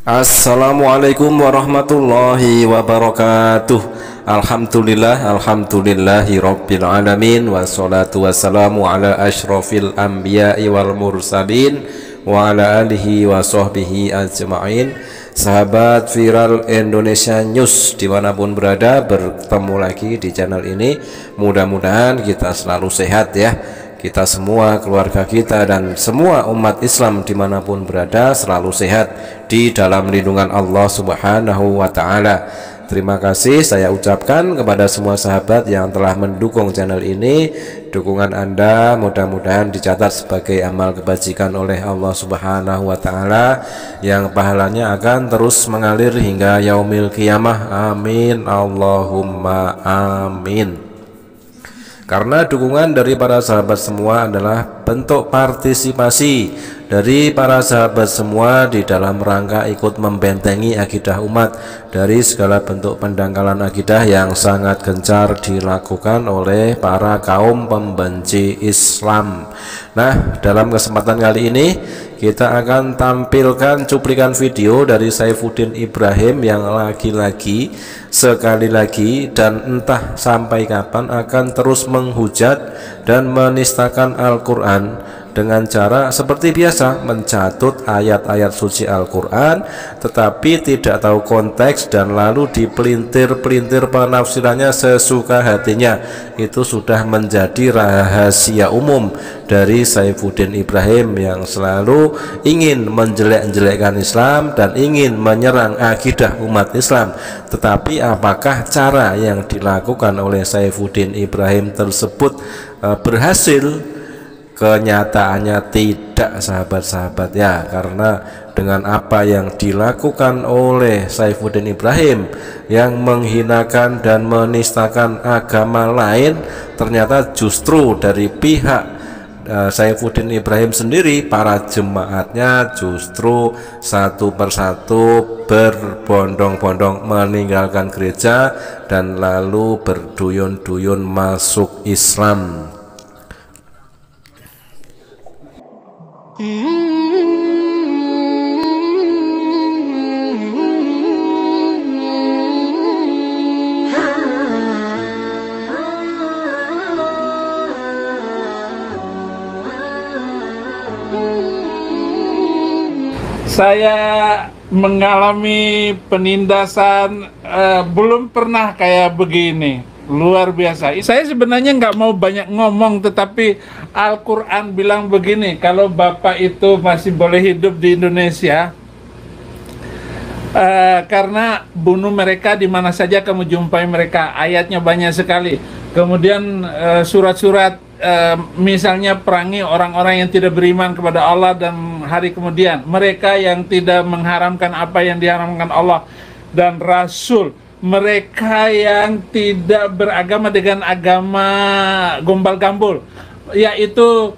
Assalamualaikum warahmatullahi wabarakatuh. Alhamdulillahi rabbil alamin. Wassalatu wassalamu ala ashrafil anbiya'i wal mursalin wa ala alihi wa sahbihi ajma'in. Sahabat Viral Indonesia News dimanapun berada, bertemu lagi di channel ini. Mudah-mudahan kita selalu sehat ya, kita semua, keluarga kita, dan semua umat Islam dimanapun berada selalu sehat di dalam lindungan Allah Subhanahu wa Ta'ala. Terima kasih saya ucapkan kepada semua sahabat yang telah mendukung channel ini. Dukungan Anda mudah-mudahan dicatat sebagai amal kebajikan oleh Allah Subhanahu wa Ta'ala, yang pahalanya akan terus mengalir hingga yaumil qiyamah. Amin Allahumma amin. Karena dukungan dari para sahabat semua adalah bentuk partisipasi dari para sahabat semua di dalam rangka ikut membentengi akidah umat dari segala bentuk pendangkalan akidah yang sangat gencar dilakukan oleh para kaum pembenci Islam. Nah, dalam kesempatan kali ini kita akan tampilkan cuplikan video dari Saifuddin Ibrahim yang lagi-lagi, sekali lagi, dan entah sampai kapan akan terus menghujat dan menistakan Al-Quran dengan cara seperti biasa mencatut ayat-ayat suci Al-Quran tetapi tidak tahu konteks dan lalu dipelintir-pelintir penafsirannya sesuka hatinya. Itu sudah menjadi rahasia umum dari Saifuddin Ibrahim yang selalu ingin menjelek-jelekkan Islam dan ingin menyerang akidah umat Islam. Tetapi apakah cara yang dilakukan oleh Saifuddin Ibrahim tersebut berhasil? Kenyataannya tidak, sahabat-sahabat ya, karena dengan apa yang dilakukan oleh Saifuddin Ibrahim yang menghinakan dan menistakan agama lain, ternyata justru dari pihak Saifuddin Ibrahim sendiri, para jemaatnya justru satu persatu berbondong-bondong meninggalkan gereja dan lalu berduyun-duyun masuk Islam. Saya mengalami penindasan belum pernah kayak begini, luar biasa. Saya sebenarnya nggak mau banyak ngomong, tetapi Al-Quran bilang begini, kalau Bapak itu masih boleh hidup di Indonesia, karena bunuh mereka di mana saja kamu jumpai mereka. Ayatnya banyak sekali. Kemudian surat-surat, misalnya perangi orang-orang yang tidak beriman kepada Allah dan hari kemudian, mereka yang tidak mengharamkan apa yang diharamkan Allah dan Rasul, mereka yang tidak beragama dengan agama gombal-gambul, yaitu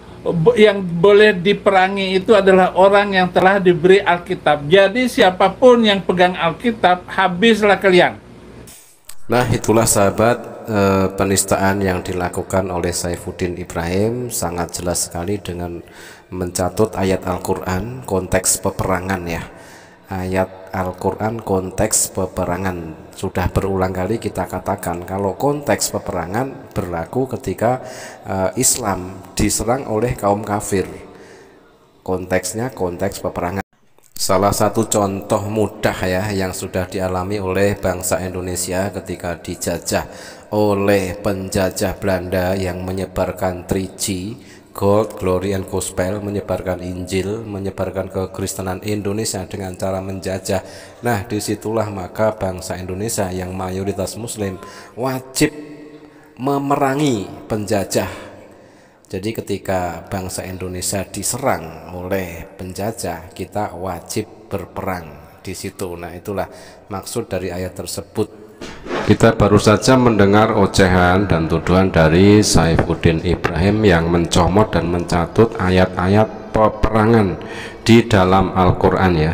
yang boleh diperangi itu adalah orang yang telah diberi Alkitab. Jadi siapapun yang pegang Alkitab, habislah kalian. Nah, itulah sahabat, penistaan yang dilakukan oleh Saifuddin Ibrahim sangat jelas sekali dengan mencatut ayat Al-Quran konteks peperangan ya. Ayat Al-Quran konteks peperangan. Sudah berulang kali kita katakan kalau konteks peperangan berlaku ketika Islam diserang oleh kaum kafir. Konteksnya konteks peperangan. Salah satu contoh mudah ya yang sudah dialami oleh bangsa Indonesia ketika dijajah oleh penjajah Belanda yang menyebarkan 3G, Gold, Glory, and Gospel, menyebarkan Injil, menyebarkan kekristenan Indonesia dengan cara menjajah. Nah, disitulah maka bangsa Indonesia yang mayoritas Muslim wajib memerangi penjajah. Jadi ketika bangsa Indonesia diserang oleh penjajah, kita wajib berperang di situ. Nah, itulah maksud dari ayat tersebut. Kita baru saja mendengar ocehan dan tuduhan dari Saifuddin Ibrahim yang mencomot dan mencatut ayat-ayat peperangan di dalam Al-Quran ya.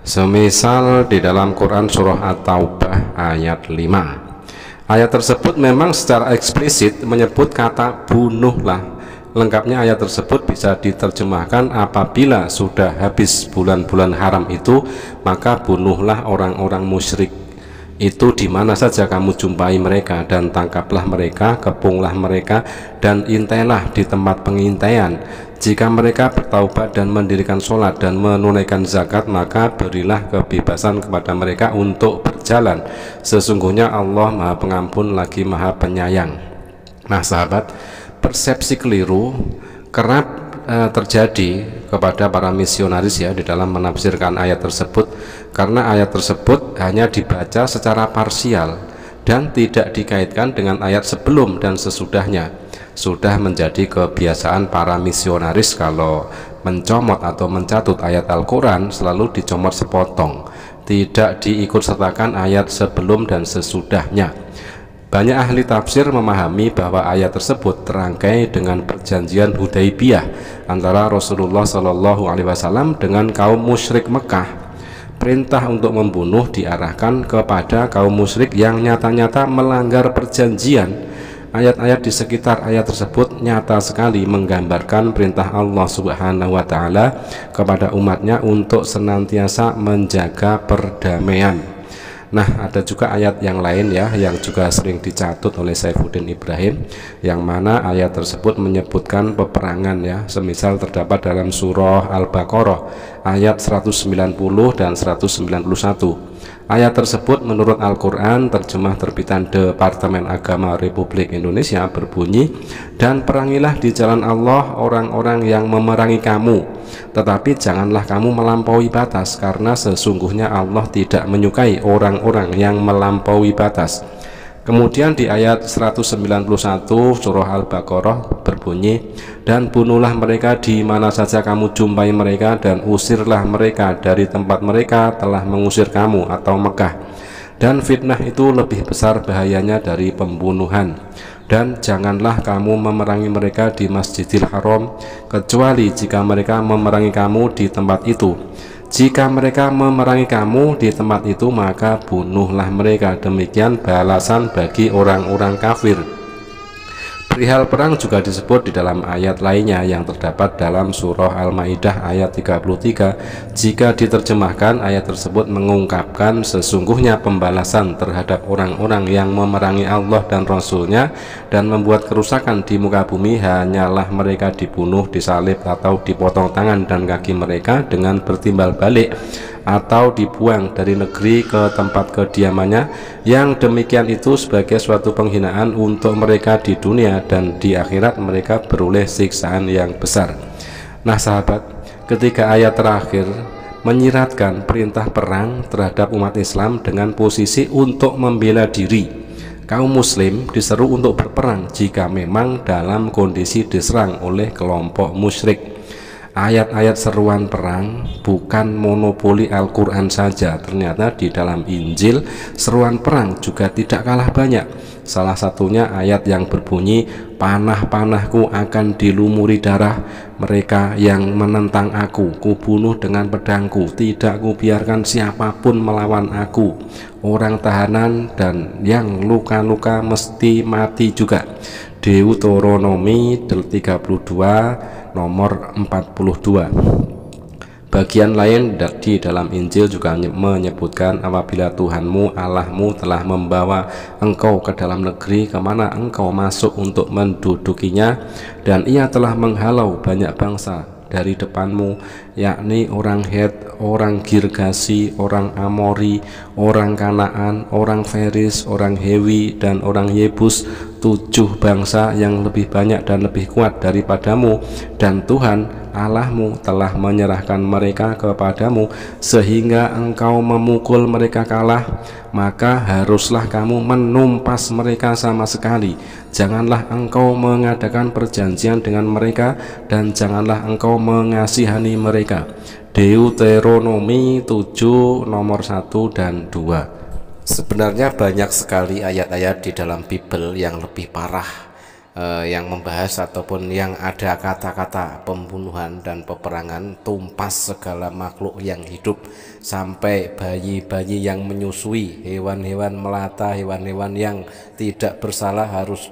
Semisal di dalam Quran surah At-Taubah ayat 5. Ayat tersebut memang secara eksplisit menyebut kata bunuhlah. Lengkapnya ayat tersebut bisa diterjemahkan, apabila sudah habis bulan-bulan haram itu, maka bunuhlah orang-orang musyrik itu di mana saja kamu jumpai mereka, dan tangkaplah mereka, kepunglah mereka, dan intailah di tempat pengintaian. Jika mereka bertaubat dan mendirikan sholat dan menunaikan zakat, maka berilah kebebasan kepada mereka untuk berjalan. Sesungguhnya Allah Maha Pengampun lagi Maha Penyayang. Nah sahabat, persepsi keliru kerap terjadi kepada para misionaris ya di dalam menafsirkan ayat tersebut, karena ayat tersebut hanya dibaca secara parsial dan tidak dikaitkan dengan ayat sebelum dan sesudahnya. Sudah menjadi kebiasaan para misionaris kalau mencomot atau mencatut ayat Al-Quran selalu dicomot sepotong, tidak diikut sertakan ayat sebelum dan sesudahnya. Banyak ahli tafsir memahami bahwa ayat tersebut terangkai dengan perjanjian Hudaibiyah antara Rasulullah Shallallahu Alaihi Wasallam dengan kaum musyrik Mekah. Perintah untuk membunuh diarahkan kepada kaum musyrik yang nyata-nyata melanggar perjanjian. Ayat-ayat di sekitar ayat tersebut nyata sekali menggambarkan perintah Allah Subhanahu wa Ta'ala kepada umatnya untuk senantiasa menjaga perdamaian. Nah, ada juga ayat yang lain ya yang juga sering dicatut oleh Saifuddin Ibrahim, yang mana ayat tersebut menyebutkan peperangan ya, semisal terdapat dalam surah Al-Baqarah ayat 190 dan 191. Ayat tersebut menurut Al-Quran terjemah terbitan Departemen Agama Republik Indonesia berbunyi, dan perangilah di jalan Allah orang-orang yang memerangi kamu, tetapi janganlah kamu melampaui batas, karena sesungguhnya Allah tidak menyukai orang-orang yang melampaui batas. Kemudian di ayat 191 surah Al-Baqarah berbunyi, dan bunuhlah mereka di mana saja kamu jumpai mereka, dan usirlah mereka dari tempat mereka telah mengusir kamu atau Mekah, dan fitnah itu lebih besar bahayanya dari pembunuhan. Dan janganlah kamu memerangi mereka di Masjidil Haram, kecuali jika mereka memerangi kamu di tempat itu. Jika mereka memerangi kamu di tempat itu, maka bunuhlah mereka. Demikian balasan bagi orang-orang kafir. Perihal perang juga disebut di dalam ayat lainnya yang terdapat dalam surah Al-Maidah ayat 33. Jika diterjemahkan, ayat tersebut mengungkapkan sesungguhnya pembalasan terhadap orang-orang yang memerangi Allah dan Rasul-Nya dan membuat kerusakan di muka bumi hanyalah mereka dibunuh, disalib, atau dipotong tangan dan kaki mereka dengan bertimbal balik, atau dibuang dari negeri ke tempat kediamannya. Yang demikian itu sebagai suatu penghinaan untuk mereka di dunia, dan di akhirat mereka beroleh siksaan yang besar. Nah sahabat, ketika ayat terakhir menyiratkan perintah perang terhadap umat Islam dengan posisi untuk membela diri, kaum muslim diseru untuk berperang jika memang dalam kondisi diserang oleh kelompok musyrik. Ayat-ayat seruan perang bukan monopoli Al-Quran saja, ternyata di dalam Injil seruan perang juga tidak kalah banyak. Salah satunya ayat yang berbunyi, panah-panahku akan dilumuri darah mereka yang menentang aku, kubunuh dengan pedangku, tidak kubiarkan siapapun melawan aku, orang tahanan dan yang luka-luka mesti mati juga. Deuteronomi 32 nomor 42. Bagian lain di dalam Injil juga menyebutkan, apabila Tuhanmu Allahmu telah membawa engkau ke dalam negeri kemana engkau masuk untuk mendudukinya, dan ia telah menghalau banyak bangsa dari depanmu, yakni orang Het, orang Girgasi, orang Amori, orang Kanaan, orang Feris, orang Hewi, dan orang Yebus, 7 bangsa yang lebih banyak dan lebih kuat daripadamu, dan Tuhan Allahmu telah menyerahkan mereka kepadamu sehingga engkau memukul mereka kalah. Maka haruslah kamu menumpas mereka sama sekali. Janganlah engkau mengadakan perjanjian dengan mereka, dan janganlah engkau mengasihani mereka. Deuteronomi 7 nomor 1 dan 2. Sebenarnya banyak sekali ayat-ayat di dalam Bible yang lebih parah, yang membahas ataupun yang ada kata-kata pembunuhan dan peperangan, tumpas segala makhluk yang hidup, sampai bayi-bayi yang menyusui, hewan-hewan melata, hewan-hewan yang tidak bersalah harus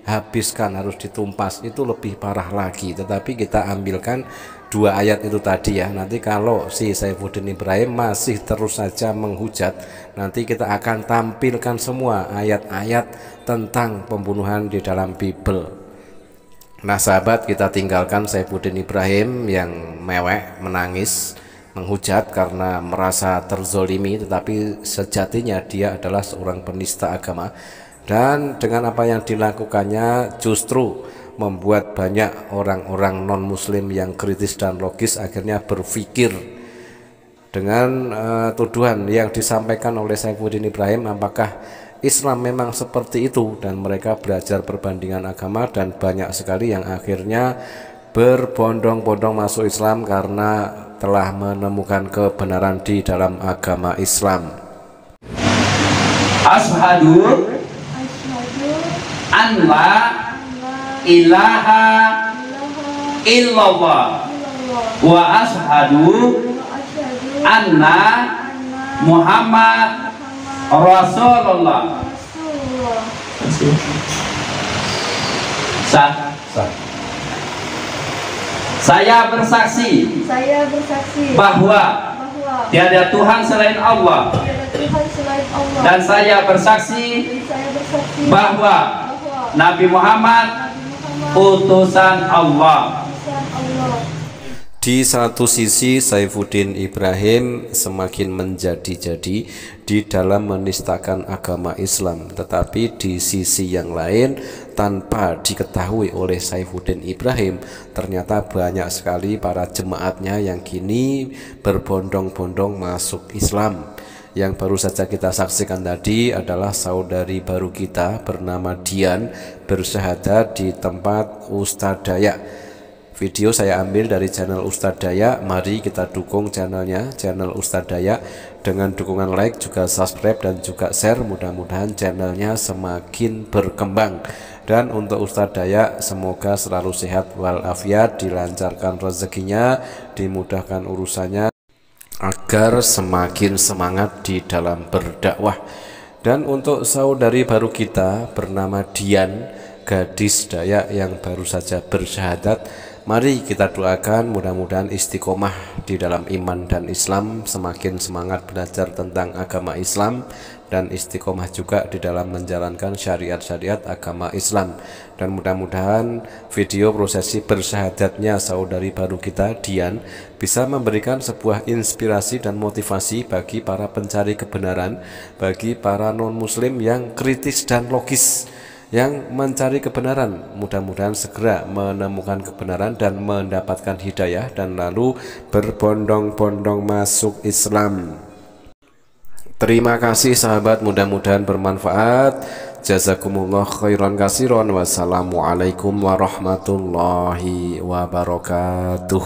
dihabiskan, harus ditumpas, itu lebih parah lagi. Tetapi kita ambilkan 2 ayat itu tadi ya. Nanti kalau si Saifuddin Ibrahim masih terus saja menghujat, nanti kita akan tampilkan semua ayat-ayat tentang pembunuhan di dalam Bible. Nah sahabat, kita tinggalkan Saifuddin Ibrahim yang mewek, menangis, menghujat karena merasa terzolimi, tetapi sejatinya dia adalah seorang penista agama. Dan dengan apa yang dilakukannya justru membuat banyak orang-orang non-muslim yang kritis dan logis akhirnya berpikir dengan tuduhan yang disampaikan oleh Saifuddin Ibrahim, apakah Islam memang seperti itu, dan mereka belajar perbandingan agama dan banyak sekali yang akhirnya berbondong-bondong masuk Islam karena telah menemukan kebenaran di dalam agama Islam. Ashhadu an la ilaha illallah wa ashhadu anna Muhammad Rasulullah. Saya bersaksi bahwa tiada Tuhan selain Allah, dan saya bersaksi bahwa Nabi Muhammad utusan Allah. Di satu sisi Saifuddin Ibrahim semakin menjadi-jadi di dalam menistakan agama Islam, tetapi di sisi yang lain tanpa diketahui oleh Saifuddin Ibrahim ternyata banyak sekali para jemaatnya yang kini berbondong-bondong masuk Islam. Yang baru saja kita saksikan tadi adalah saudari baru kita bernama Dian bersyahadat di tempat Ustadz Dayak. Video saya ambil dari channel Ustadz Dayak. Mari kita dukung channelnya, channel Ustadz Dayak, dengan dukungan like, juga subscribe, dan juga share. Mudah-mudahan channelnya semakin berkembang. Dan untuk Ustadz Dayak, semoga selalu sehat walafiat, dilancarkan rezekinya, dimudahkan urusannya, agar semakin semangat di dalam berdakwah. Dan untuk saudari baru kita bernama Dian, gadis Dayak yang baru saja bersyahadat, mari kita doakan mudah-mudahan istiqomah di dalam iman dan Islam, semakin semangat belajar tentang agama Islam, dan istiqomah juga di dalam menjalankan syariat-syariat agama Islam. Dan mudah-mudahan video prosesi bersyahadatnya saudari baru kita Dian bisa memberikan sebuah inspirasi dan motivasi bagi para pencari kebenaran, bagi para non-muslim yang kritis dan logis, yang mencari kebenaran. Mudah-mudahan segera menemukan kebenaran dan mendapatkan hidayah, dan lalu berbondong-bondong masuk Islam. Terima kasih sahabat, mudah-mudahan bermanfaat. Jazakumullah khairan katsiran. Wassalamualaikum warahmatullahi wabarakatuh.